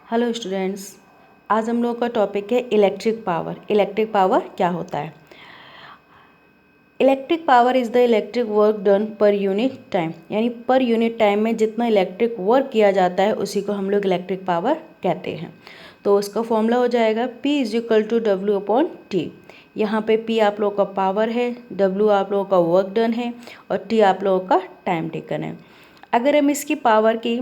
Hello students, आज हम लोगों का टॉपिक है इलेक्ट्रिक पावर। इलेक्ट्रिक पावर क्या होता है? Electric power is the electric work done per unit time, यानी पर यूनिट टाइम में जितना इलेक्ट्रिक वर्क किया जाता है उसी को हम लोग इलेक्ट्रिक पावर कहते हैं। तो उसका फॉर्मूला हो जाएगा P = W/T। यहाँ पे P आप लोगों का पावर है, W आप लोगों का वर्क डन है और T आप लोगों का टाइम टेकन है। अगर हम इसकी पावर की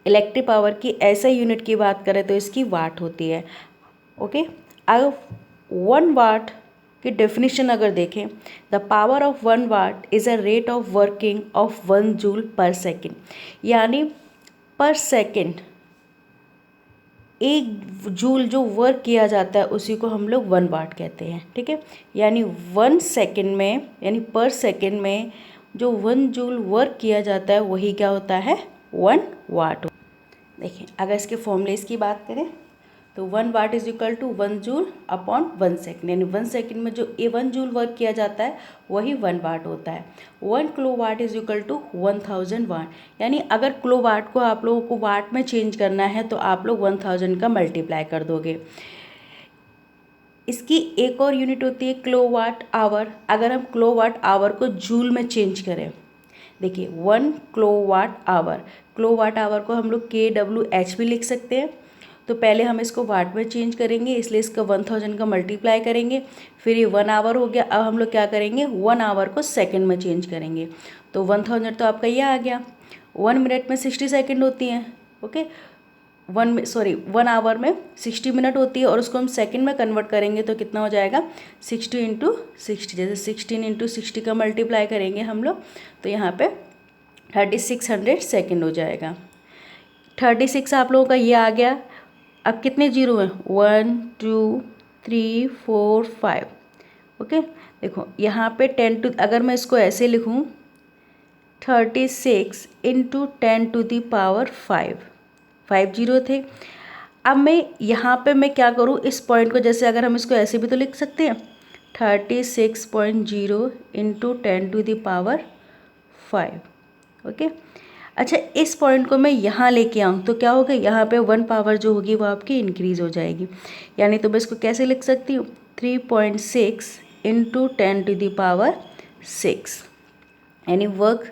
इलेक्ट्रिक पावर की ऐसे यूनिट की बात करें तो इसकी वाट होती है। ओके, अब 1 वाट की डेफिनेशन अगर देखें, the power of 1 what is a rate of working of 1 joule पर सेकेंड, यानी पर सेकेंड 1 जूल जो वर्क किया जाता है उसी को हम लोग 1 वाट कहते हैं। ठीक है, यानी 1 सेकेंड में, यानी पर सेकेंड में जो 1 जूल वर्क किया जाता है वही क्या होता है? 1 वाट। देखिए, अगर इसके फॉर्मूलेस की बात करें तो 1 watt is equal to 1 joule upon 1 second, यानी 1 सेकेंड में जो 1 जूल वर्क किया जाता है वही 1 वाट होता है। 1 किलोवाट इज इक्वल टू 1000 वाट, यानी अगर किलोवाट को आप लोगों को वाट में चेंज करना है तो आप लोग 1000 का मल्टीप्लाई कर दोगे। इसकी एक और यूनिट होती है किलोवाट आवर। अगर हम किलोवाट आवर को जूल में चेंज करें, देखिए 1 किलोवाट आवर को हम लोग KWH भी लिख सकते हैं। तो पहले हम इसको वाट में चेंज करेंगे, इसलिए इसका 1000 का मल्टीप्लाई करेंगे, फिर ये 1 आवर हो गया। अब हम लोग क्या करेंगे, 1 आवर को सेकंड में चेंज करेंगे। तो 1000 तो आपका ये आ गया। 1 मिनट में 60 सेकंड होती हैं। ओके, 1 आवर में 60 मिनट होती है और उसको हम सेकंड में कन्वर्ट करेंगे तो कितना हो जाएगा? 60 × 60, जैसे 16 × 60 का मल्टीप्लाई करेंगे हम लोग तो यहाँ पे 3600 सेकेंड हो जाएगा। 36 आप लोगों का ये आ गया। अब कितने जीरो हैं? 1 2 3 4 5। ओके, देखो यहाँ पे 10 अगर मैं इसको ऐसे लिखूँ 36 × 10⁵ 5 जीरो थे। अब मैं यहाँ पे मैं क्या करूँ, इस पॉइंट को जैसे अगर हम इसको ऐसे भी तो लिख सकते हैं 36.0 × 10⁵ ओके। अच्छा, इस पॉइंट को मैं यहाँ लेके आऊँ तो क्या होगा, यहाँ पे 1 पावर जो होगी वो आपकी इंक्रीज़ हो जाएगी। यानी तो मैं इसको कैसे लिख सकती हूँ, 3.6 × 10⁶, यानी वर्क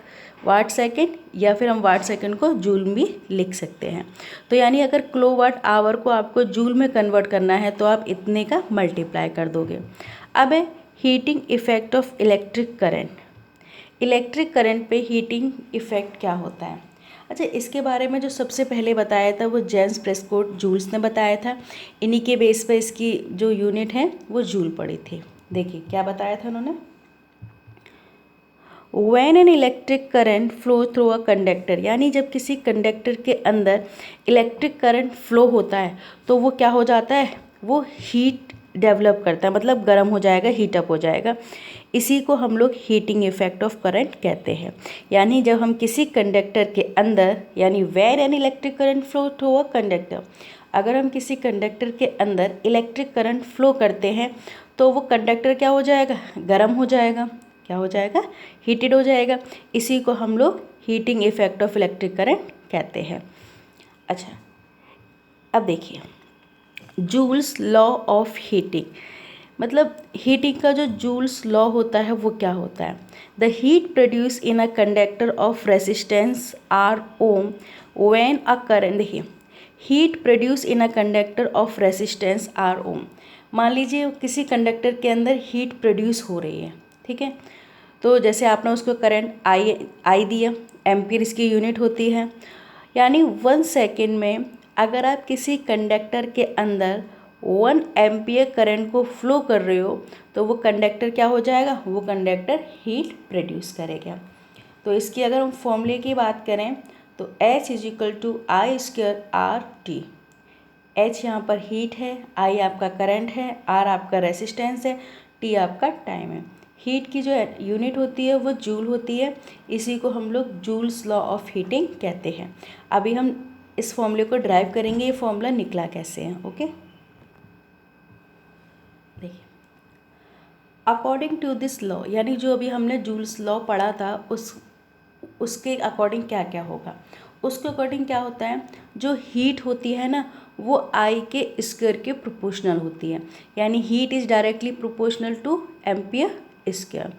वाट सेकेंड, या फिर हम वाट सेकेंड को जूल में भी लिख सकते हैं। तो यानी अगर किलोवाट आवर को आपको जूल में कन्वर्ट करना है तो आप इतने का मल्टीप्लाई कर दोगे। अब है heating effect of electric current. Electric current पे हीटिंग इफेक्ट क्या होता है? अच्छा, इसके बारे में जो सबसे पहले बताया था वो जेम्स प्रेस्कॉट जूल्स ने बताया था। इन्हीं के बेस पे इसकी जो यूनिट है वो जूल पड़ी थी। देखिए क्या बताया था उन्होंने, When an electric current flow through a conductor, यानी जब किसी कंडक्टर के अंदर इलेक्ट्रिक करंट फ्लो होता है तो वो क्या हो जाता है, वो हीट डेवलप करता है, मतलब गर्म हो जाएगा, हीटअप हो जाएगा। इसी को हम लोग हीटिंग इफेक्ट ऑफ करंट कहते हैं। यानी जब हम किसी कंडक्टर के अंदर, यानी when an electric current flow through a conductor, अगर हम किसी कंडक्टर के अंदर इलेक्ट्रिक करंट फ्लो करते हैं तो वो कंडक्टर क्या हो जाएगा, गर्म हो जाएगा। क्या हो जाएगा? हीटेड हो जाएगा। इसी को हम लोग heating effect of electric current कहते हैं। अच्छा, अब देखिए जूल्स लॉ ऑफ हीटिंग, मतलब हीटिंग का जो जूल्स लॉ होता है वो क्या होता है? The heat produce in a conductor of resistance R ohm when a current, देखिए heat produce in a conductor of resistance R ohm. मान लीजिए किसी कंडक्टर के अंदर हीट प्रोड्यूस हो रही है, ठीक है। तो जैसे आपने उसको करंट आई दिया, एम्पीयर इसकी यूनिट होती है। यानी 1 सेकेंड में अगर आप किसी कंडक्टर के अंदर 1 एम्पीयर करंट को फ्लो कर रहे हो तो वो कंडक्टर क्या हो जाएगा, वो कंडक्टर हीट प्रोड्यूस करेगा। तो इसकी अगर हम फॉर्मूले की बात करें तो H = I²R/T। H यहाँ पर हीट है, I आपका करंट है, R आपका रेसिस्टेंस है, T आपका टाइम है। हीट की जो यूनिट होती है वो जूल होती है। इसी को हम लोग जूल्स लॉ ऑफ हीटिंग कहते हैं। अभी हम इस फॉर्मूले को ड्राइव करेंगे, ये फॉर्मूला निकला कैसे है। ओके, देखिए अकॉर्डिंग टू दिस लॉ, यानी जो अभी हमने जूल्स लॉ पढ़ा था उसके अकॉर्डिंग क्या क्या होगा। उसके अकॉर्डिंग क्या होता है, जो हीट होती है ना वो आई के स्क्वायर के प्रोपोर्शनल होती है, यानी heat is directly proportional two ampere square.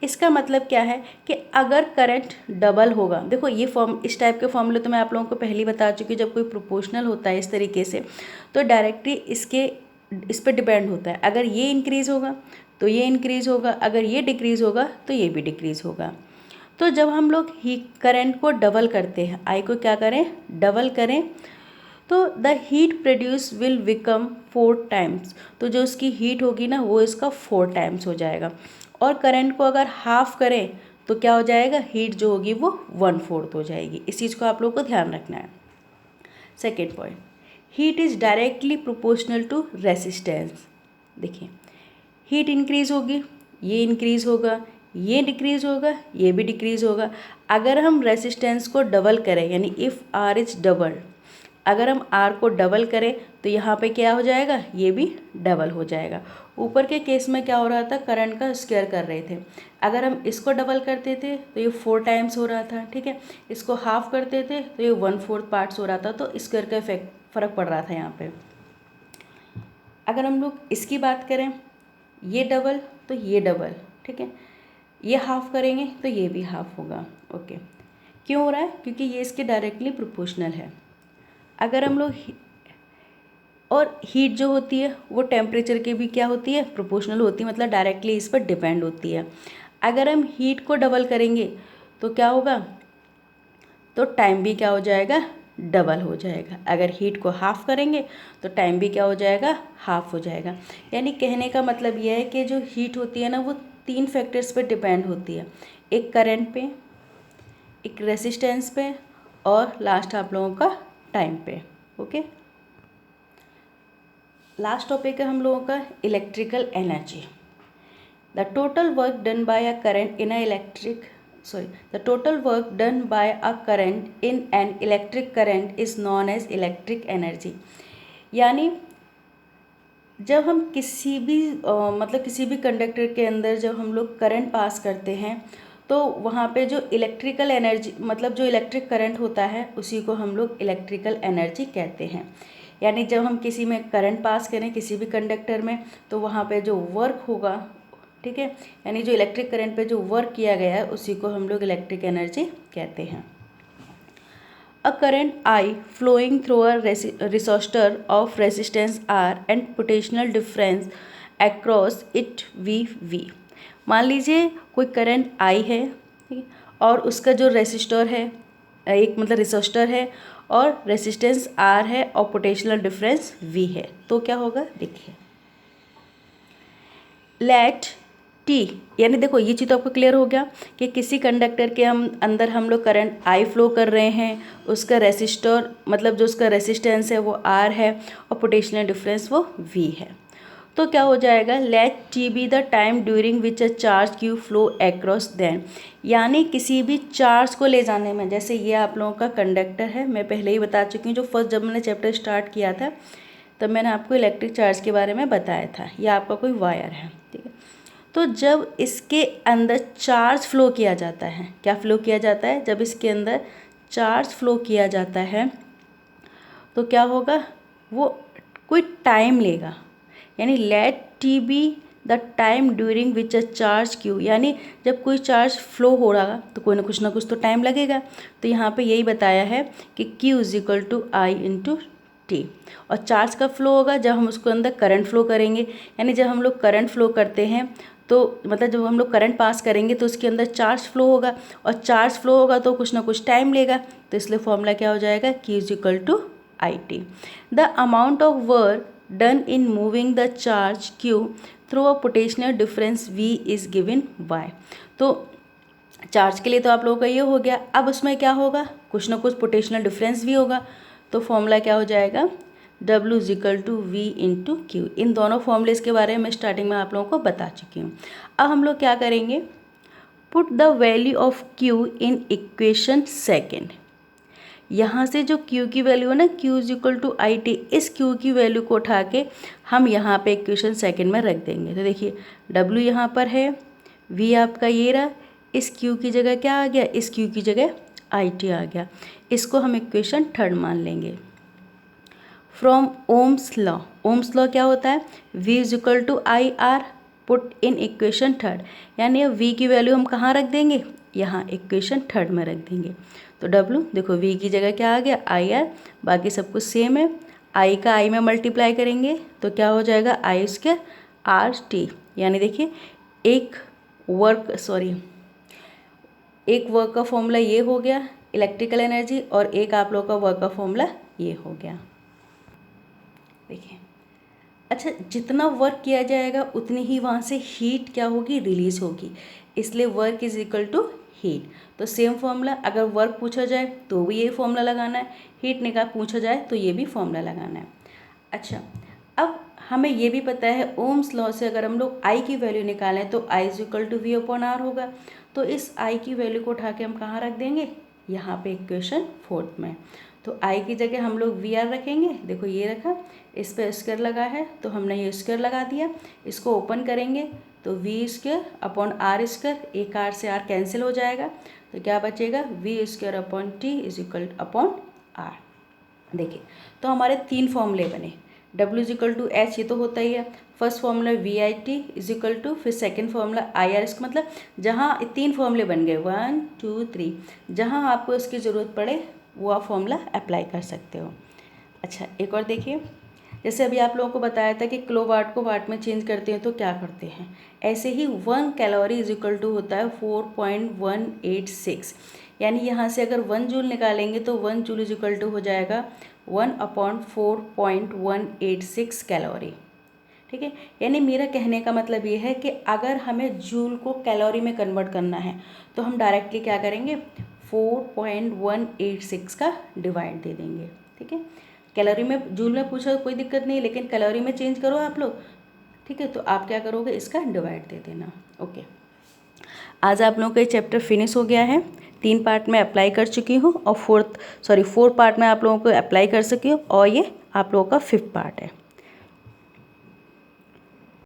इसका मतलब क्या है कि अगर करंट डबल होगा, देखो ये इस टाइप के फॉर्मूले तो मैं आप लोगों को पहले ही बता चुकी हूँ, जब कोई प्रोपोर्शनल होता है इस तरीके से तो डायरेक्टली इस पर डिपेंड होता है, अगर ये इंक्रीज़ होगा तो ये इंक्रीज़ होगा, अगर ये डिक्रीज़ होगा तो ये भी डिक्रीज़ होगा। तो जब हम लोग करंट को डबल करते हैं, आई को क्या करें, डबल करें, तो the heat produce will become 4 times, तो जो उसकी हीट होगी ना वो इसका 4 टाइम्स हो जाएगा। और करंट को अगर हाफ करें तो क्या हो जाएगा, हीट जो होगी वो 1/4 हो जाएगी। इस चीज़ को आप लोग को ध्यान रखना है। Second point, heat is directly proportional to resistance. देखिए हीट इंक्रीज़ होगी, ये इंक्रीज़ होगा, ये डिक्रीज़ होगा, ये भी डिक्रीज़ होगा। अगर हम रेसिस्टेंस को डबल करें, यानी इफ़ आर इज़ डबल, अगर हम आर को डबल करें तो यहाँ पे क्या हो जाएगा, ये भी डबल हो जाएगा। ऊपर के केस में क्या हो रहा था, करंट का स्क्वायर कर रहे थे, अगर हम इसको डबल करते थे तो ये 4 टाइम्स हो रहा था, ठीक है, इसको हाफ करते थे तो ये 1/4 पार्ट्स हो रहा था, तो स्क्वायर का फ़र्क पड़ रहा था यहाँ पे। अगर हम लोग इसकी बात करें, ये डबल तो ये डबल, ठीक है, ये हाफ करेंगे तो ये भी हाफ होगा। ओके, क्यों हो रहा है, क्योंकि ये इसके डायरेक्टली प्रोपोर्शनल है। अगर हम लोग और हीट जो होती है वो टेम्परेचर के भी क्या होती है, प्रोपोर्शनल होती है, मतलब डायरेक्टली इस पर डिपेंड होती है। अगर हम हीट को डबल करेंगे तो क्या होगा, तो टाइम भी क्या हो जाएगा, डबल हो जाएगा। अगर हीट को हाफ करेंगे तो टाइम भी क्या हो जाएगा, हाफ हो जाएगा। यानी कहने का मतलब यह है कि जो हीट होती है ना वो 3 फैक्टर्स पे डिपेंड होती है, एक करंट पे, एक रेसिस्टेंस पे, और लास्ट आप लोगों का टाइम पे। ओके, लास्ट टॉपिक है हम लोगों का electrical energy. The total work done by a current in the total work done by a current in an electric current is known as electric energy. यानी जब हम किसी भी कंडक्टर के अंदर जब हम लोग करंट पास करते हैं तो वहाँ पे जो इलेक्ट्रिकल एनर्जी, मतलब जो इलेक्ट्रिक करंट होता है उसी को हम लोग इलेक्ट्रिकल एनर्जी कहते हैं। यानी जब हम किसी में करंट पास करें किसी भी कंडक्टर में तो वहाँ पे जो वर्क होगा, ठीक है, यानी जो इलेक्ट्रिक करंट पे जो वर्क किया गया है उसी को हम लोग इलेक्ट्रिक एनर्जी कहते हैं। A current I flowing through a resistor of resistance R and potential difference across it VV। मान लीजिए कोई करंट I है, ठीक है, और उसका जो रेसिस्टर है, एक मतलब रेसिस्टर है और रेसिस्टेंस R है और पोटेंशियल डिफरेंस V है, तो क्या होगा, देखिए लेट टी, यानी देखो ये चीज़ तो आपको क्लियर हो गया कि किसी कंडक्टर के अंदर हम लोग करंट आई फ्लो कर रहे हैं, उसका रेसिस्टर मतलब जो उसका रेसिस्टेंस है वो आर है और पोटेंशियल डिफरेंस वो वी है। तो क्या हो जाएगा, let T be the time during which a charge Q flow across then. यानी किसी भी चार्ज को ले जाने में, जैसे ये आप लोगों का कंडक्टर है, मैं पहले ही बता चुकी हूँ, जो फर्स्ट जब मैंने चैप्टर स्टार्ट किया था तब मैंने आपको इलेक्ट्रिक चार्ज के बारे में बताया था। यह आपका कोई वायर है, ठीक है, तो जब इसके अंदर चार्ज फ्लो किया जाता है, क्या फ्लो किया जाता है, जब इसके अंदर चार्ज फ्लो किया जाता है तो क्या होगा, वो कोई टाइम लेगा, यानी let T be the time during which a charge Q, यानी जब कोई चार्ज फ्लो हो रहा तो कोई ना कुछ तो टाइम लगेगा। तो यहाँ पे यही बताया है कि Q is equal to I into T. और चार्ज कब फ्लो होगा, जब हम उसको अंदर करंट फ्लो करेंगे, यानी जब हम लोग करंट फ्लो करते हैं तो मतलब जब हम लोग करंट पास करेंगे तो उसके अंदर चार्ज फ्लो होगा, और चार्ज फ्लो होगा तो कुछ ना कुछ टाइम लेगा, तो इसलिए फॉर्मूला क्या हो जाएगा, Q is equal to I T. The amount of work done in moving the charge Q through a potential difference V is given by. तो चार्ज के लिए तो आप लोगों का ये हो गया, अब उसमें क्या होगा, कुछ ना कुछ पोटेंशियल डिफरेंस भी होगा, तो फॉर्मूला क्या हो जाएगा, W is equal to V into Q. इन दोनों फॉर्मूलेस के बारे में स्टार्टिंग में आप लोगों को बता चुकी हूँ। अब हम लोग क्या करेंगे, put the value of Q in equation second. यहाँ से जो Q की वैल्यू है ना, Q is equal to I T, इस Q की वैल्यू को उठा के हम यहाँ पे इक्वेशन सेकेंड में रख देंगे। तो देखिए W यहाँ पर है, V आपका ये रहा, इस Q की जगह क्या आ गया, इस Q की जगह IT आ गया। इसको हम इक्वेशन थर्ड मान लेंगे। From Ohm's law, Ohm's law क्या होता है, V is equal to IR, put in equation third, यानी V की वैल्यू हम कहाँ रख देंगे, यहाँ इक्वेशन थर्ड में रख देंगे। तो W देखो V की जगह क्या आ गया IR, बाकी सब कुछ सेम है, I का I में मल्टीप्लाई करेंगे तो क्या हो जाएगा I स्क्वायर RT, यानी देखिए एक वर्क का फॉर्मूला ये हो गया इलेक्ट्रिकल एनर्जी, और एक आप लोग का वर्क का फॉर्मूला ये हो गया। देखिए अच्छा, जितना वर्क किया जाएगा उतनी ही वहाँ से हीट क्या होगी, रिलीज होगी, इसलिए work is equal to heat. तो सेम फॉर्मूला, अगर वर्क पूछा जाए तो भी ये फॉर्मूला लगाना है, हीट निकाल पूछा जाए तो ये भी फॉर्मूला लगाना है। अच्छा, अब हमें ये भी पता है ओम्स लॉ से अगर हम लोग I की वैल्यू निकालें तो I is equal to V upon R होगा। तो इस I की वैल्यू को उठा के हम कहाँ रख देंगे, यहाँ पे इक्वेशन फोर्थ में। तो I की जगह हम लोग VR रखेंगे, देखो ये रखा, इस पर स्क्वायर लगा है तो हमने ये स्क्वायर लगा दिया, इसको ओपन करेंगे तो V square upon R square, एक R से R कैंसिल हो जाएगा, तो क्या बचेगा V square upon T is equal upon R। देखिए तो हमारे तीन फॉर्मूले बने, W is equal to H, ये तो होता ही है, first formula VIT is equal to, फिर सेकंड फॉर्मूला IR, इसका मतलब जहाँ तीन फॉर्मूले बन गए 1 2 3, जहाँ आपको इसकी ज़रूरत पड़े वो आप फॉर्मूला अप्लाई कर सकते हो। अच्छा एक और देखिए, जैसे अभी आप लोगों को बताया था कि किलोवाट को वाट में चेंज करते हैं तो क्या करते हैं, ऐसे ही 1 कैलोरी इज इक्वल टू होता है 4.186, यानी यहाँ से अगर 1 जूल निकालेंगे तो 1 जूल इज इक्वल टू हो जाएगा 1/4.186 कैलोरी। ठीक है, यानी मेरा कहने का मतलब ये है कि अगर हमें जूल को कैलोरी में कन्वर्ट करना है तो हम डायरेक्टली क्या करेंगे, 4.186 का डिवाइड दे देंगे। ठीक है, कैलोरी में जूल में पूछा कोई दिक्कत नहीं, लेकिन कैलोरी में चेंज करो आप लोग, ठीक है, तो आप क्या करोगे, इसका डिवाइड दे देना। ओके, आज आप लोगों का ये चैप्टर फिनिश हो गया है, 3 पार्ट में अप्लाई कर चुकी हूँ और 4 पार्ट में आप लोगों को अप्लाई कर सकी हूँ, और ये आप लोगों का 5th पार्ट है।